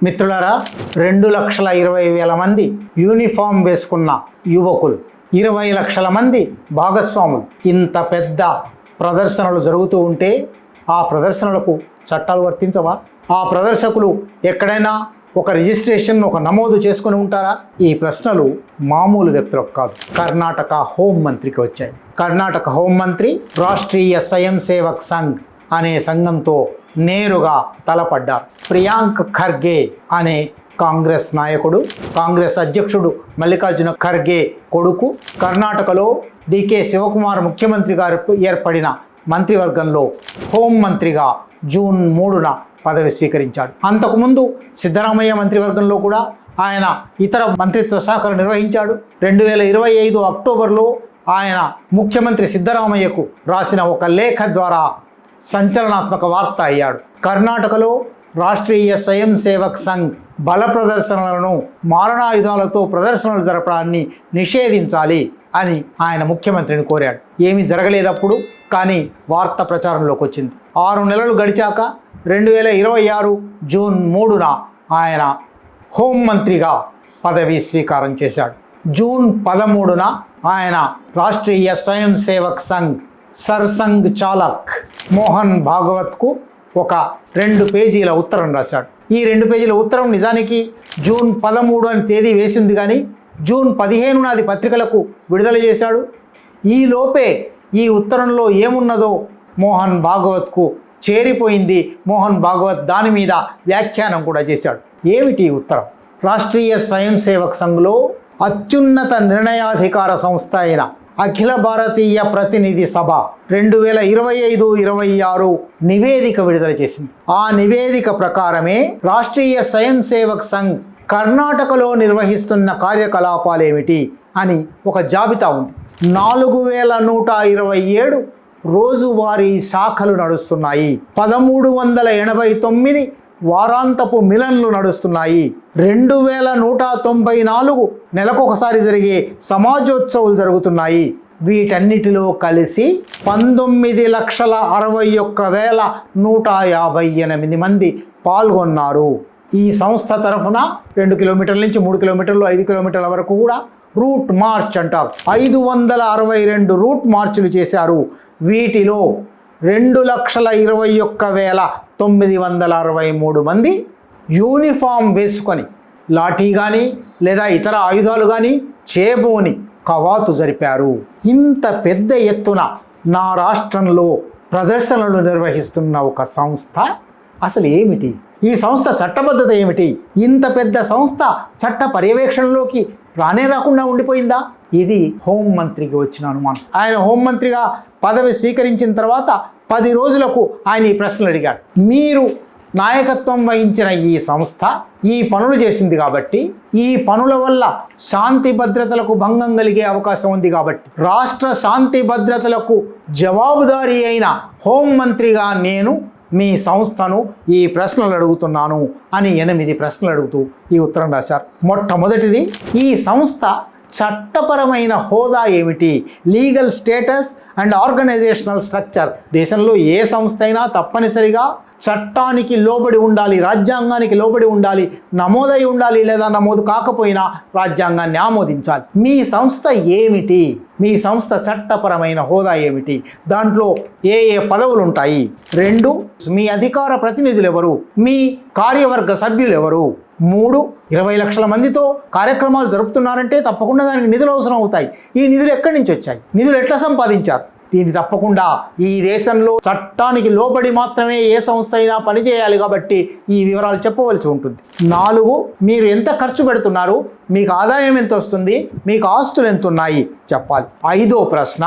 మిత్రులారా, 2,20,000 మంది యూనిఫామ్ వేసుకున్న యువకులు, 20 లక్షల మంది భాగస్వాములు, ఇంత పెద్ద ప్రదర్శనలు జరుగుతూ ఉంటే ఆ ప్రదర్శనలకు చట్టాలు వర్తించవా? ఆ ప్రదర్శకులు ఎక్కడైనా ఒక రిజిస్ట్రేషన్, ఒక నమోదు చేసుకుని ఉంటారా? ఈ ప్రశ్నలు మామూలు వ్యక్తులకు కాదు, కర్ణాటక హోంమంత్రికి వచ్చాయి. కర్ణాటక హోంమంత్రి రాష్ట్రీయ స్వయం సేవక్ సంఘ్ అనే సంఘంతో నేరుగా తలపడ్డారు. ప్రియాంక్ ఖర్గే అనే కాంగ్రెస్ నాయకుడు, కాంగ్రెస్ అధ్యక్షుడు మల్లికార్జున ఖర్గే కొడుకు, కర్ణాటకలో డికే శివకుమార్ ముఖ్యమంత్రి గారు ఏర్పడిన మంత్రివర్గంలో హోంమంత్రిగా జూన్ 3న పదవి స్వీకరించాడు. అంతకుముందు సిద్ధరామయ్య మంత్రివర్గంలో కూడా ఆయన ఇతర మంత్రిత్వ శాఖలు నిర్వహించాడు. 2025 అక్టోబర్లో ఆయన ముఖ్యమంత్రి సిద్ధరామయ్యకు రాసిన ఒక లేఖ ద్వారా సంచలనాత్మక వార్త అయ్యాడు. కర్ణాటకలో రాష్ట్రీయ స్వయం సేవక్ సంఘ్ బల ప్రదర్శనలను, మారణాయుధాలతో ప్రదర్శనలు జరపడాన్ని నిషేధించాలి అని ఆయన ముఖ్యమంత్రిని కోరాడు. ఏమీ జరగలేదప్పుడు, కానీ వార్త ప్రచారంలోకి వచ్చింది. 6 నెలలు గడిచాక 2026 జూన్ 3న ఆయన హోంమంత్రిగా పదవీ స్వీకారం చేశాడు. జూన్ 13న ఆయన రాష్ట్రీయ స్వయం సేవక్ సంఘ్ సర్సంఘ్ చాలక్ మోహన్ భాగవత్కు ఒక 2 పేజీల ఉత్తరం రాశాడు. ఈ 2 పేజీల ఉత్తరం నిజానికి జూన్ 13 అని తేదీ వేసింది, కానీ జూన్ 15న అది పత్రికలకు విడుదల చేశాడు. ఈ లోపే ఈ ఉత్తరంలో ఏమున్నదో మోహన్ భాగవత్కు చేరిపోయింది. మోహన్ భాగవత్ దాని మీద వ్యాఖ్యానం కూడా చేశాడు. ఏమిటి ఈ ఉత్తరం? రాష్ట్రీయ స్వయం సేవక్ సంఘ్లో అత్యున్నత నిర్ణయాధికార సంస్థ అయిన అఖిల భారతీయ ప్రతినిధి సభ 2025-26 నివేదిక విడుదల చేసింది. ఆ నివేదిక ప్రకారమే రాష్ట్రీయ స్వయం సేవక్ సంఘ్ కర్ణాటకలో నిర్వహిస్తున్న కార్యకలాపాలేమిటి అని ఒక జాబితా ఉంది. 4127 రోజువారీ శాఖలు నడుస్తున్నాయి. 1389 వారాంతపు మిలన్లు నడుస్తున్నాయి. 2194 నెలకొకసారి జరిగే సమాజోత్సవాలు జరుగుతున్నాయి. వీటన్నిటిలో కలిసి 19,61,158 మంది పాల్గొన్నారు. ఈ సంస్థ తరఫున 2 కిలోమీటర్ల నుంచి 3 కిలోమీటర్లు, 5 కిలోమీటర్ల వరకు కూడా రూట్ మార్చ్ అంటారు. 562 రూట్ మార్చులు చేశారు. వీటిలో 2,21,963 మంది యూనిఫామ్ వేసుకొని లాఠీ కానీ లేదా ఇతర ఆయుధాలు కానీ చేబూని కవాతు జరిపారు. ఇంత పెద్ద ఎత్తున నా రాష్ట్రంలో ప్రదర్శనలు నిర్వహిస్తున్న ఒక సంస్థ అసలు ఏమిటి? ఈ సంస్థ చట్టబద్ధత ఏమిటి? ఇంత పెద్ద సంస్థ చట్ట పర్యవేక్షణలోకి రాకుండా ఉండిపోయిందా? ఇది హోంమంత్రికి వచ్చిన అనుమానం. ఆయన హోంమంత్రిగా పదవి స్వీకరించిన తర్వాత 10 రోజులకు ఆయన ఈ ప్రశ్నలు అడిగాడు. మీరు నాయకత్వం వహించిన ఈ సంస్థ ఈ పనులు చేసింది కాబట్టి, ఈ పనుల వల్ల శాంతి భద్రతలకు భంగం కలిగే అవకాశం ఉంది కాబట్టి, రాష్ట్ర శాంతి భద్రతలకు జవాబుదారీ అయిన హోంమంత్రిగా నేను మీ సంస్థను ఈ ప్రశ్నలు అడుగుతున్నాను అని 8 ప్రశ్నలు అడుగుతూ ఈ ఉత్తరం రాశారు. మొట్టమొదటిది, ఈ సంస్థ చట్టపరమైన హోదా ఏమిటి? Legal status and organisational structure. దేశంలో ఏ సంస్థ అయినా తప్పనిసరిగా చట్టానికి లోబడి ఉండాలి, రాజ్యాంగానికి లోబడి ఉండాలి, నమోదై ఉండాలి, లేదా నమోదు కాకపోయినా రాజ్యాంగాన్ని ఆమోదించాలి. మీ సంస్థ ఏమిటి? మీ సంస్థ చట్టపరమైన హోదా ఏమిటి? దాంట్లో ఏ పదవులు ఉంటాయి? 2, మీ అధికార ప్రతినిధులు ఎవరు? మీ కార్యవర్గ సభ్యులు ఎవరు? 3, 20 లక్షల మందితో కార్యక్రమాలు జరుపుతున్నారంటే తప్పకుండా దానికి నిధులు అవసరం అవుతాయి. ఈ నిధులు ఎక్కడి నుంచి వచ్చాయి? నిధులు ఎట్లా సంపాదించారు? దీన్ని తప్పకుండా ఈ దేశంలో చట్టానికి లోబడి మాత్రమే ఏ సంస్థ అయినా పనిచేయాలి కాబట్టి ఈ వివరాలు చెప్పవలసి ఉంటుంది. 4, మీరు ఎంత ఖర్చు పెడుతున్నారు? మీకు ఆదాయం ఎంత వస్తుంది? మీకు ఆస్తులు ఎంత ఉన్నాయి చెప్పాలి. 5వ ప్రశ్న,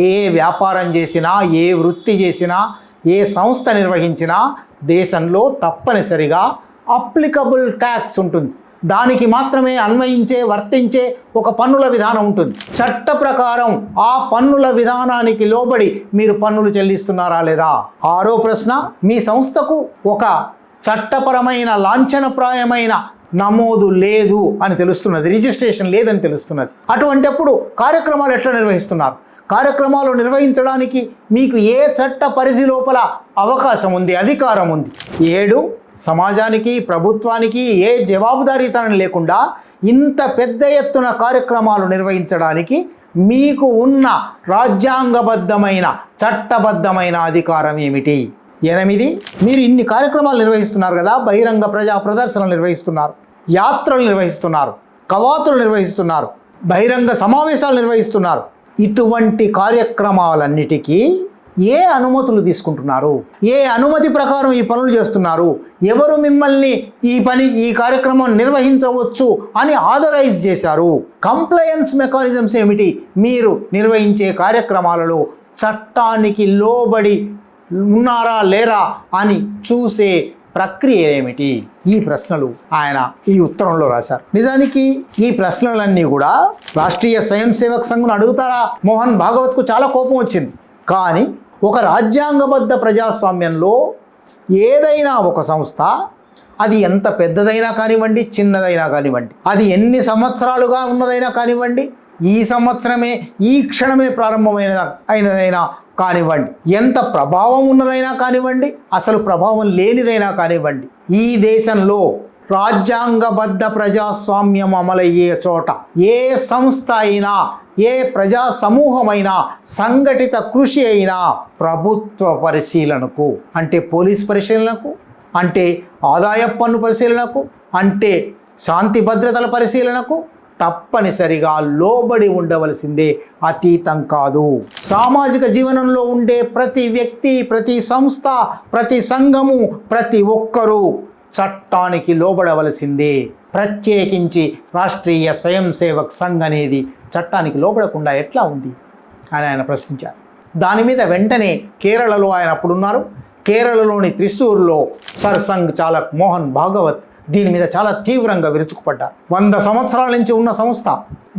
ఏ వ్యాపారం చేసినా, ఏ వృత్తి చేసినా, ఏ సంస్థ నిర్వహించినా దేశంలో తప్పనిసరిగా అప్లికబుల్ ట్యాక్స్ ఉంటుంది. దానికి మాత్రమే అన్వయించే, వర్తించే ఒక పన్నుల విధానం ఉంటుంది. చట్ట ప్రకారం ఆ పన్నుల విధానానికి లోబడి మీరు పన్నులు చెల్లిస్తున్నారా లేదా? 6వ ప్రశ్న, మీ సంస్థకు ఒక చట్టపరమైన లాంఛనప్రాయమైన నమోదు లేదు అని తెలుస్తున్నది, రిజిస్ట్రేషన్ లేదని తెలుస్తున్నది. అటువంటిప్పుడు కార్యక్రమాలు ఎట్లా నిర్వహిస్తున్నారు? కార్యక్రమాలు నిర్వహించడానికి మీకు ఏ చట్ట పరిధి లోపల అవకాశం ఉంది, అధికారం ఉంది? 7 సమాజానికి ప్రభుత్వానికి ఏ జవాబుదారీతనం లేకుండా ఇంత పెద్ద ఎత్తున కార్యక్రమాలు నిర్వహించడానికి మీకు ఉన్న రాజ్యాంగబద్ధమైన చట్టబద్ధమైన అధికారం ఏమిటి? 8 మీరు ఇన్ని కార్యక్రమాలు నిర్వహిస్తున్నారు కదా, బహిరంగ ప్రజా ప్రదర్శనలు నిర్వహిస్తున్నారు, యాత్రలు నిర్వహిస్తున్నారు, కవాతులు నిర్వహిస్తున్నారు, బహిరంగ సమావేశాలు నిర్వహిస్తున్నారు. ఇటువంటి కార్యక్రమాలన్నిటికీ ఏ అనుమతులు తీసుకుంటున్నారు? ఏ అనుమతి ప్రకారం ఈ పనులు చేస్తున్నారు? ఎవరు మిమ్మల్ని ఈ కార్యక్రమం నిర్వహించవచ్చు అని ఆథరైజ్ చేశారు? కంప్లయన్స్ మెకానిజమ్స్ ఏమిటి? మీరు నిర్వహించే కార్యక్రమాలలో చట్టానికి లోబడి ఉన్నారా లేరా అని చూసే ప్రక్రియ ఏమిటి? ఈ ప్రశ్నలు ఆయన ఈ ఉత్తరంలో రాశారు. నిజానికి ఈ ప్రశ్నలన్నీ కూడా రాష్ట్రీయ స్వయం సేవక్ సంఘ్ను అడుగుతారా? మోహన్ భాగవత్కు చాలా కోపం వచ్చింది. కానీ ఒక రాజ్యాంగబద్ధ ప్రజాస్వామ్యంలో ఏదైనా ఒక సంస్థ, అది ఎంత పెద్దదైనా కానివ్వండి, చిన్నదైనా కానివ్వండి, అది ఎన్ని సంవత్సరాలుగా ఉన్నదైనా కానివ్వండి, ఈ సంవత్సరమే ఈ క్షణమే అయినదైనా కానివ్వండి, ఎంత ప్రభావం ఉన్నదైనా కానివ్వండి, అసలు ప్రభావం లేనిదైనా కానివ్వండి, ఈ దేశంలో రాజ్యాంగబద్ధ ప్రజాస్వామ్యం అమలయ్యే చోట ఏ సంస్థ అయినా, ఏ ప్రజా సమూహమైనా, సంఘటిత కృషి అయినా ప్రభుత్వ పరిశీలనకు, అంటే పోలీస్ పరిశీలనకు, అంటే ఆదాయ పన్ను పరిశీలనకు, అంటే శాంతి భద్రతల పరిశీలనకు తప్పనిసరిగా లోబడి ఉండవలసిందే, అతీతం కాదు. సామాజిక జీవనంలో ఉండే ప్రతి వ్యక్తి, ప్రతి సంస్థ, ప్రతి సంఘము, ప్రతి ఒక్కరూ చట్టానికి లోబడవలసిందే. ప్రత్యేకించి రాష్ట్రీయ స్వయం సేవక్ సంఘ్ అనేది చట్టానికి లోబడకుండా ఎట్లా ఉంది అని ఆయన ప్రశ్నించారు. దాని మీద వెంటనే కేరళలో ఆయన అప్పుడున్నారు, కేరళలోని త్రిశూర్లో సర్సంఘ్ చాలక్ మోహన్ భాగవత్ దీని మీద చాలా తీవ్రంగా విరుచుకుపడ్డారు. 100 సంవత్సరాల నుంచి ఉన్న సంస్థ,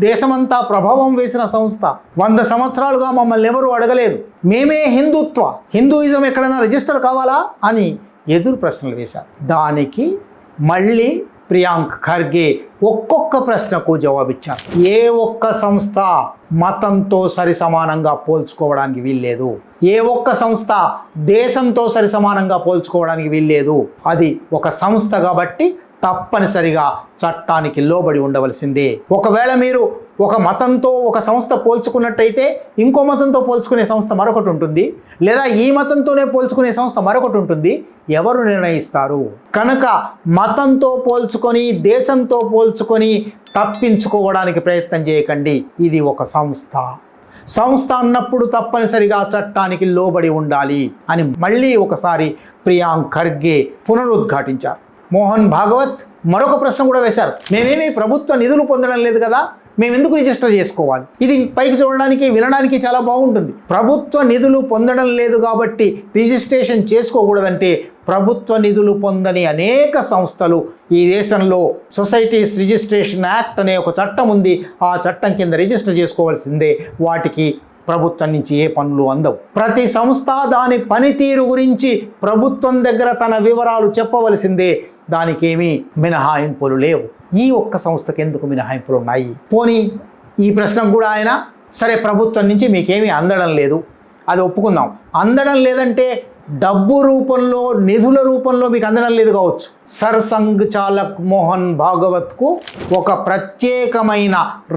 దేశమంతా ప్రభావం వేసిన సంస్థ, 100 సంవత్సరాలుగా మమ్మల్ని ఎవరూ అడగలేదు, మేమే హిందూయిజం ఎక్కడైనా రిజిస్టర్ కావాలా అని ఎదురు ప్రశ్నలు వేశారు. దానికి మళ్ళీ ప్రియాంక్ ఖర్గే ఒక్కొక్క ప్రశ్నకు జవాబిచ్చారు. ఏ ఒక్క సంస్థ మతంతో సరిసమానంగా పోల్చుకోవడానికి వీల్లేదు, ఏ ఒక్క సంస్థ దేశంతో సరిసమానంగా పోల్చుకోవడానికి వీల్లేదు. అది ఒక సంస్థ కాబట్టి తప్పనిసరిగా చట్టానికి లోబడి ఉండవలసిందే. ఒకవేళ మీరు ఒక మతంతో ఒక సంస్థ పోల్చుకున్నట్టయితే ఇంకో మతంతో పోల్చుకునే సంస్థ మరొకటి ఉంటుంది, లేదా ఈ మతంతోనే పోల్చుకునే సంస్థ మరొకటి ఉంటుంది. ఎవరు నిర్ణయిస్తారు? కనుక మతంతో పోల్చుకొని, దేశంతో పోల్చుకొని తప్పించుకోవడానికి ప్రయత్నం చేయకండి. ఇది ఒక సంస్థ అన్నప్పుడు తప్పనిసరిగా చట్టానికి లోబడి ఉండాలి అని మళ్ళీ ఒకసారి ప్రియాంక్ ఖర్గే పునరుద్ఘాటించారు. మోహన్ భాగవత్ మరొక ప్రశ్న కూడా వేశారు. మేమేమీ ప్రభుత్వ నిధులు పొందడం లేదు కదా, మేము ఎందుకు రిజిస్టర్ చేసుకోవాలి? ఇది పైకి చూడడానికి, వినడానికి చాలా బాగుంటుంది. ప్రభుత్వ నిధులు పొందడం లేదు కాబట్టి రిజిస్ట్రేషన్ చేసుకోకూడదంటే, ప్రభుత్వ నిధులు పొందని అనేక సంస్థలు ఈ దేశంలో సొసైటీస్ రిజిస్ట్రేషన్ యాక్ట్ అనే ఒక చట్టం ఉంది, ఆ చట్టం కింద రిజిస్టర్ చేసుకోవాల్సిందే. వాటికి ప్రభుత్వం నుంచి ఏ పనులు అందవు. ప్రతి సంస్థ దాని పనితీరు గురించి ప్రభుత్వం దగ్గర తన వివరాలు చెప్పవలసిందే. దానికేమీ మినహాయింపులు లేవు. ఈ ఒక్క సంస్థకి ఎందుకు మినహాయింపులు ఉన్నాయి? పోనీ ఈ ప్రశ్నకు కూడా ఆయన సరే ప్రభుత్వం నుంచి మీకేమీ అందడం లేదు, అది ఒప్పుకుందాం. అందడం లేదంటే డబ్బు రూపంలో, నిధుల రూపంలో మీకు అందడం లేదు కావచ్చు. సర్సంఘ్ చాలక్ మోహన్ భాగవత్కు ఒక ప్రత్యేకమైన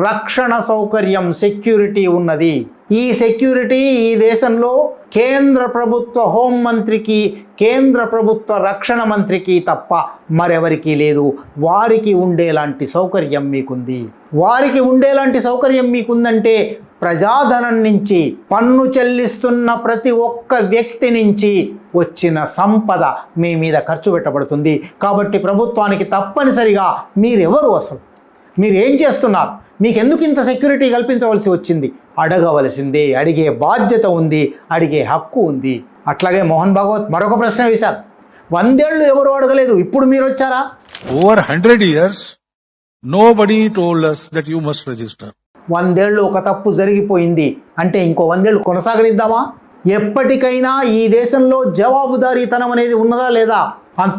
రక్షణ సౌకర్యం, సెక్యూరిటీ ఉన్నది. ఈ సెక్యూరిటీ ఈ దేశంలో కేంద్ర ప్రభుత్వ హోంమంత్రికి, కేంద్ర ప్రభుత్వ రక్షణ మంత్రికి తప్ప మరెవరికీ లేదు. వారికి ఉండేలాంటి సౌకర్యం మీకుంది. వారికి ఉండేలాంటి సౌకర్యం మీకుందంటే ప్రజాధనం నుంచి, పన్ను చెల్లిస్తున్న ప్రతి ఒక్క వ్యక్తి నుంచి వచ్చిన సంపద మీ మీద ఖర్చు పెట్టబడుతుంది. కాబట్టి ప్రభుత్వానికి తప్పనిసరిగా మీరెవరు, అసలు మీరేం చేస్తున్నారు, మీకెందుకు ఇంత సెక్యూరిటీ కల్పించవలసి వచ్చింది అడగవలసిందే. అడిగే బాధ్యత ఉంది, అడిగే హక్కు ఉంది. అట్లాగే మోహన్ భాగవత్ మరొక ప్రశ్న వేశారు. 100 ఏళ్ళు ఎవరు అడగలేదు, ఇప్పుడు మీరు వచ్చారా? Over 100 years, nobody told us that you must register. 100 ఏళ్ళు ఒక తప్పు జరిగిపోయింది అంటే ఇంకో 100 ఏళ్ళు కొనసాగనిద్దామా? ఎప్పటికైనా ఈ దేశంలో జవాబుదారీతనం అనేది ఉన్నదా లేదా?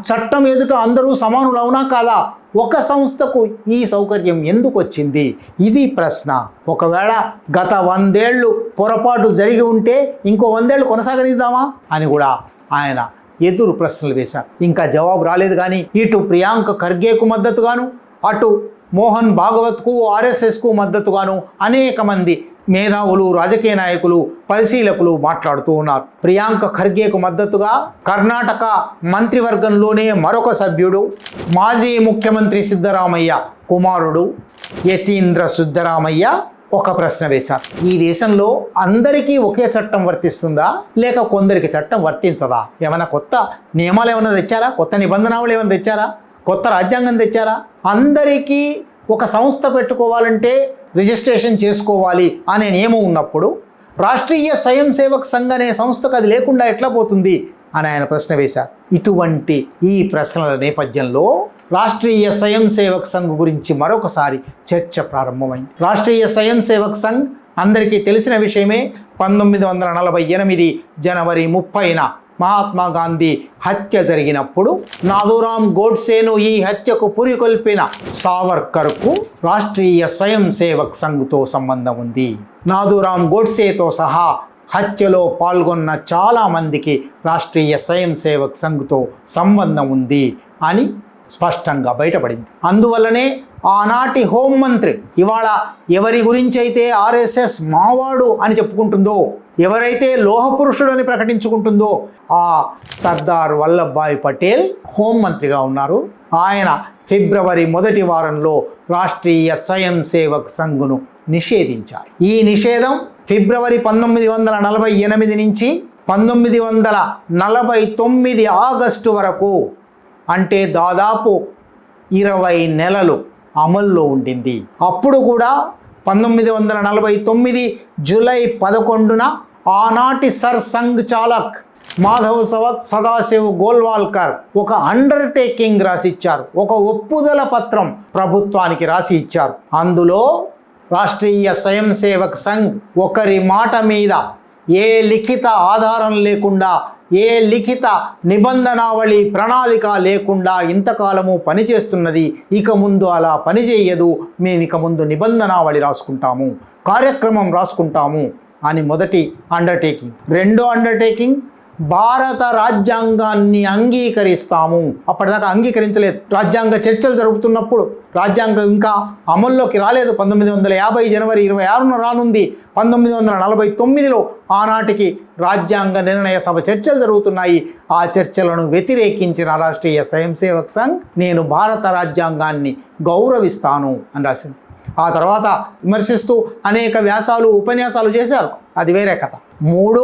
చట్టం ఎదుట అందరూ సమానులు అవునా కాదా? ఒక సంస్థకు ఈ సౌకర్యం ఎందుకు వచ్చింది? ఇది ప్రశ్న. ఒకవేళ గత 100 ఏళ్ళు పొరపాటు జరిగి ఉంటే ఇంకో 100 ఏళ్ళు కొనసాగనిద్దామా అని కూడా ఆయన ఎదురు ప్రశ్నలు వేశారు. ఇంకా జవాబు రాలేదు. కానీ ఇటు ప్రియాంక ఖర్గేకు మద్దతుగాను, అటు మోహన్ భాగవత్కు, ఆర్ఎస్ఎస్కు మద్దతుగాను అనేక మంది మేధావులు, రాజకీయ నాయకులు, పరిశీలకులు మాట్లాడుతూ ఉన్నారు. ప్రియాంక ఖర్గేకు మద్దతుగా కర్ణాటక మంత్రివర్గంలోనే మరొక సభ్యుడు, మాజీ ముఖ్యమంత్రి సిద్ధరామయ్య కుమారుడు యతీంద్ర సిద్ధరామయ్య ఒక ప్రశ్న వేశారు. ఈ దేశంలో అందరికీ ఒకే చట్టం వర్తిస్తుందా, లేక కొందరికి చట్టం వర్తించదా? ఏమైనా కొత్త నియమాలు ఏమైనా తెచ్చారా? కొత్త నిబంధనలు ఏమైనా తెచ్చారా? కొత్త రాజ్యాంగం తెచ్చారా? అందరికీ ఒక సంస్థ పెట్టుకోవాలంటే రిజిస్ట్రేషన్ చేసుకోవాలి అనే నియమం ఉన్నప్పుడు రాష్ట్రీయ స్వయం సేవక్ సంఘ్ అనే సంస్థకు అది లేకుండా ఎట్లా పోతుంది అని ఆయన ప్రశ్న వేశారు. ఇటువంటి ఈ ప్రశ్నల నేపథ్యంలో రాష్ట్రీయ స్వయం సేవక్ సంఘ్ గురించి మరొకసారి చర్చ ప్రారంభమైంది. రాష్ట్రీయ స్వయం సేవక్ సంఘ్ అందరికీ తెలిసిన విషయమే. 1948 జనవరి 30న మహాత్మా గాంధీ హత్య జరిగినప్పుడు నాథూరామ్ గోడ్సేను ఈ హత్యకు పురికొల్పిన సావర్కర్కు రాష్ట్రీయ స్వయం సేవక్ సంఘ్తో సంబంధం ఉంది. నాథూరామ్ గోడ్సేతో సహా హత్యలో పాల్గొన్న చాలామందికి రాష్ట్రీయ స్వయం సేవక్ సంఘ్తో సంబంధం ఉంది అని స్పష్టంగా బయటపడింది. అందువల్లనే ఆనాటి హోంమంత్రి ఇవాళ ఎవరి గురించి అయితే ఆర్ఎస్ఎస్ మావాడు అని చెప్పుకుంటుందో, ఎవరైతే లోహపురుషుడు అని ప్రకటించుకుంటుందో ఆ సర్దార్ వల్లభాయ్ పటేల్ హోంమంత్రిగా ఉన్నారు. ఆయన ఫిబ్రవరి 1వ వారంలో రాష్ట్రీయ స్వయం సేవక్ సంఘ్ను నిషేధించారు. ఈ నిషేధం ఫిబ్రవరి 1948 నుంచి 1949 ఆగస్టు వరకు, అంటే దాదాపు 20 నెలలు అమల్లో ఉండింది. అప్పుడు కూడా 1949 జూలై 11న ఆనాటి సర్ సంఘ్ చాలక్ మాధవ్ సదాశివ్ గోల్వాల్కర్ ఒక అండర్టేకింగ్ రాసి ఇచ్చారు. ఒక ఒప్పుదల పత్రం ప్రభుత్వానికి రాసి ఇచ్చారు. అందులో రాష్ట్రీయ స్వయం సేవక్ సంఘ్ ఒకరి మాట మీద ఏ లిఖిత ఆధారం లేకుండా, ఏ లిఖిత నిబంధనావళి ప్రణాళిక లేకుండా ఇంతకాలము పనిచేస్తున్నది. ఇక ముందు అలా పనిచేయదు. మేము ఇక ముందు నిబంధనావళి రాసుకుంటాము, కార్యక్రమం రాసుకుంటాము అని మొదటి అండర్టేకింగ్. రెండో అండర్టేకింగ్, భారత రాజ్యాంగాన్ని అంగీకరిస్తాము. అప్పటిదాకా అంగీకరించలేదు. రాజ్యాంగ చర్చలు జరుగుతున్నప్పుడు రాజ్యాంగం ఇంకా అమల్లోకి రాలేదు. 1950 జనవరి 26న రానుంది. 1949లో ఆనాటికి రాజ్యాంగ నిర్ణయ సభ చర్చలు జరుగుతున్నాయి. ఆ చర్చలను వ్యతిరేకించిన రాష్ట్రీయ స్వయం సేవక్ సంఘ్ నేను భారత రాజ్యాంగాన్ని గౌరవిస్తాను అని రాసింది. ఆ తర్వాత విమర్శిస్తూ అనేక వ్యాసాలు, ఉపన్యాసాలు చేశారు. అది వేరే కథ. 3,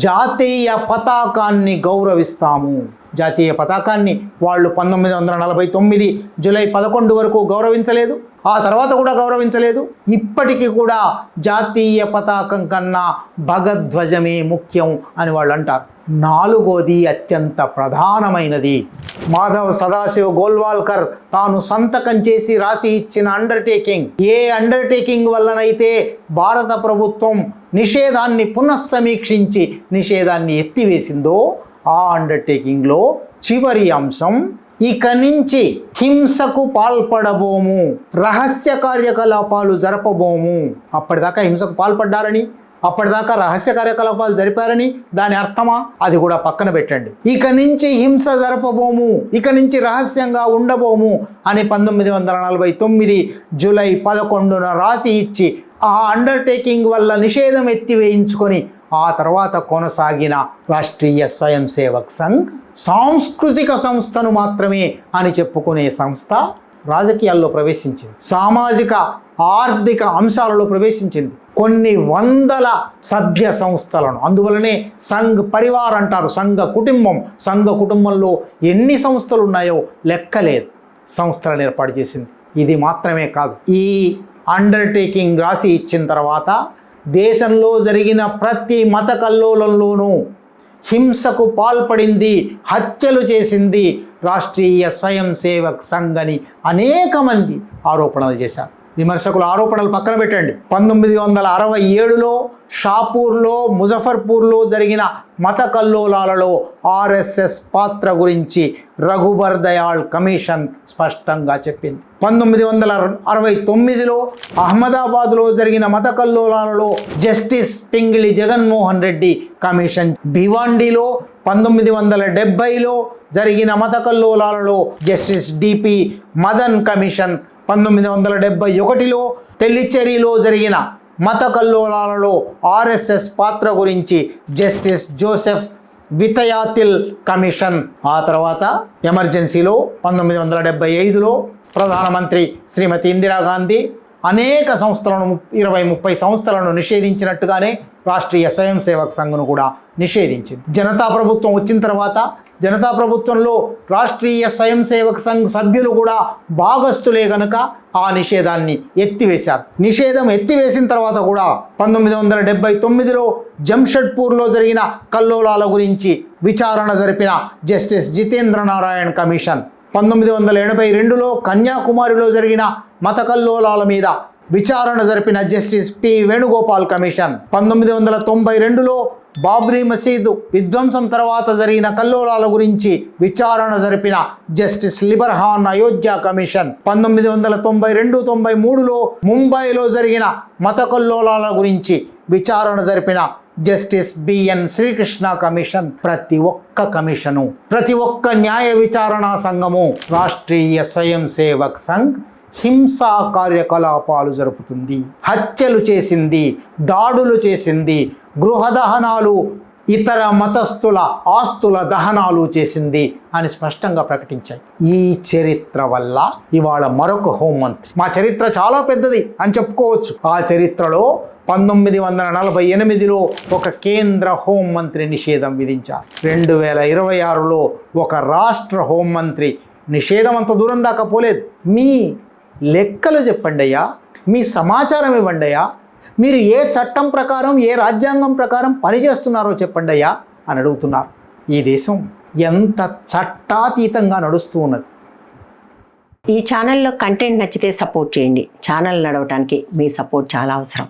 జాతీయ పతాకాన్ని గౌరవిస్తాము. జాతీయ పతాకాన్ని వాళ్ళు 1949 జూలై 11 వరకు గౌరవించలేదు. ఆ తర్వాత కూడా గౌరవించలేదు. ఇప్పటికీ కూడా జాతీయ పతాకం కన్నా భగధ్వజమే ముఖ్యం అని వాళ్ళు అంటారు. 4వది అత్యంత ప్రధానమైనది, మాధవ్ సదాశివ్ గోల్వాల్కర్ తాను సంతకం చేసి రాసి ఇచ్చిన అండర్టేకింగ్. ఏ అండర్టేకింగ్ వల్లనైతే భారత ప్రభుత్వం నిషేధాన్ని పునఃసమీక్షించి నిషేధాన్ని ఎత్తివేసిందో ఆ అండర్టేకింగ్లో చివరి అంశం, ఇక నుంచి హింసకు పాల్పడబోము, రహస్య కార్యకలాపాలు జరపబోము. అప్పటిదాకా హింసకు పాల్పడ్డారని, అప్పటిదాకా రహస్య కార్యకలాపాలు జరిపారని దాని అర్థమా? అది కూడా పక్కన పెట్టండి. ఇక నుంచి హింస జరపబోము, ఇక నుంచి రహస్యంగా ఉండబోము అని 1949 జూలై 11న రాసి ఇచ్చి ఆ అండర్టేకింగ్ వల్ల నిషేధం ఎత్తివేయించుకొని ఆ తర్వాత కొనసాగిన రాష్ట్రీయ స్వయం సేవక్ సంఘ్ సాంస్కృతిక సంస్థను మాత్రమే అని చెప్పుకునే సంస్థ రాజకీయాల్లో ప్రవేశించింది. సామాజిక ఆర్థిక అంశాలలో ప్రవేశించింది. కొన్ని వందల సభ్య సంస్థలను, అందువలనే సంఘ్ పరివార్ అంటారు. సంఘ కుటుంబం. సంఘ కుటుంబంలో ఎన్ని సంస్థలు ఉన్నాయో లెక్కలేదు. సంస్థలను ఏర్పాటు చేసింది. ఇది మాత్రమే కాదు, ఈ అండర్టేకింగ్ రాసి ఇచ్చిన తర్వాత దేశంలో జరిగిన ప్రతి మత కల్లోలంలోనూ హింసకు పాల్పడింది, హత్యలు చేసింది రాష్ట్రీయ స్వయం సేవక్ సంఘ్ అని అనేక మంది ఆరోపణలు చేశారు. విమర్శకుల ఆరోపణలు పక్కన పెట్టండి. 1967లో షాపూర్లో, ముజఫర్పూర్లో జరిగిన మత కల్లోలాలలో ఆర్ఎస్ఎస్ పాత్ర గురించి రఘుబర్ దయాళ్ కమిషన్ స్పష్టంగా చెప్పింది. 1969లో అహ్మదాబాద్లో జరిగిన మత కల్లోలాలలో జస్టిస్ పింగిళి జగన్మోహన్ రెడ్డి కమిషన్, భివాండిలో 1970లో జరిగిన మత కల్లోలాలలో జస్టిస్ డిపి మదన్ కమిషన్, 1971లో తెల్లిచ్చేరిలో జరిగిన మత కల్లోలాలలో ఆర్ఎస్ఎస్ పాత్ర గురించి జస్టిస్ జోసెఫ్ వితయాతిల్ కమిషన్, ఆ తర్వాత ఎమర్జెన్సీలో 1975లో ప్రధానమంత్రి శ్రీమతి ఇందిరాగాంధీ అనేక సంస్థలను 20-30 సంస్థలను నిషేధించినట్టుగానే రాష్ట్రీయ స్వయం సేవక్ సంఘ్ను కూడా నిషేధించింది. జనతా ప్రభుత్వం వచ్చిన తర్వాత జనతా ప్రభుత్వంలో రాష్ట్రీయ స్వయం సేవక్ సంఘ్ సభ్యులు కూడా భాగస్తులే గనుక ఆ నిషేధాన్ని ఎత్తివేశారు. నిషేధం ఎత్తివేసిన తర్వాత కూడా 1979లో జంషెడ్పూర్లో జరిగిన కల్లోలాల గురించి విచారణ జరిపిన జస్టిస్ జితేంద్ర నారాయణ్ కమిషన్, 1982లో కన్యాకుమారిలో జరిగిన మత కల్లోలాల మీద విచారణ జరిపిన జస్టిస్ పి వేణుగోపాల్ కమిషన్, 1992లో బాబ్రీ మసీదు విధ్వంసం తర్వాత జరిగిన కల్లోలాల గురించి విచారణ జరిపిన జస్టిస్ లిబర్హాన్ అయోధ్య కమిషన్, 1992-93లో ముంబైలో జరిగిన మత కల్లోలాల గురించి విచారణ జరిపిన జస్టిస్ బిఎన్ శ్రీకృష్ణ కమిషన్. ప్రతి ఒక్క కమిషను, ప్రతి ఒక్క న్యాయ విచారణా సంఘము రాష్ట్రీయ స్వయం సేవక్ సంఘ్ హింసా కార్యకలాపాలు జరుపుతుంది, హత్యలు చేసింది, దాడులు చేసింది, గృహదహనాలు, ఇతర మతస్థుల ఆస్తుల దహనాలు చేసింది అని స్పష్టంగా ప్రకటించాయి. ఈ చరిత్ర వల్ల ఇవాళ మరొక హోంమంత్రి, మా చరిత్ర చాలా పెద్దది అని చెప్పుకోవచ్చు, ఆ చరిత్రలో 1948లో ఒక కేంద్ర హోంమంత్రి నిషేధం విధించారు. 2026లో ఒక రాష్ట్ర హోంమంత్రి నిషేధం అంత దూరం దాకా పోలేదు. మీ లెక్కలు చెప్పండి అయ్యా, మీ సమాచారం ఇవ్వండి అయ్యా, మీరు ఏ చట్టం ప్రకారం, ఏ రాజ్యాంగం ప్రకారం పనిచేస్తున్నారో చెప్పండి అయ్యా అని అడుగుతున్నారు. ఈ దేశం ఎంత చట్టాతీతంగా నడుస్తూ ఉన్నది. ఈ ఛానల్లో కంటెంట్ నచ్చితే సపోర్ట్ చేయండి. ఛానల్ నడవటానికి మీ సపోర్ట్ చాలా అవసరం.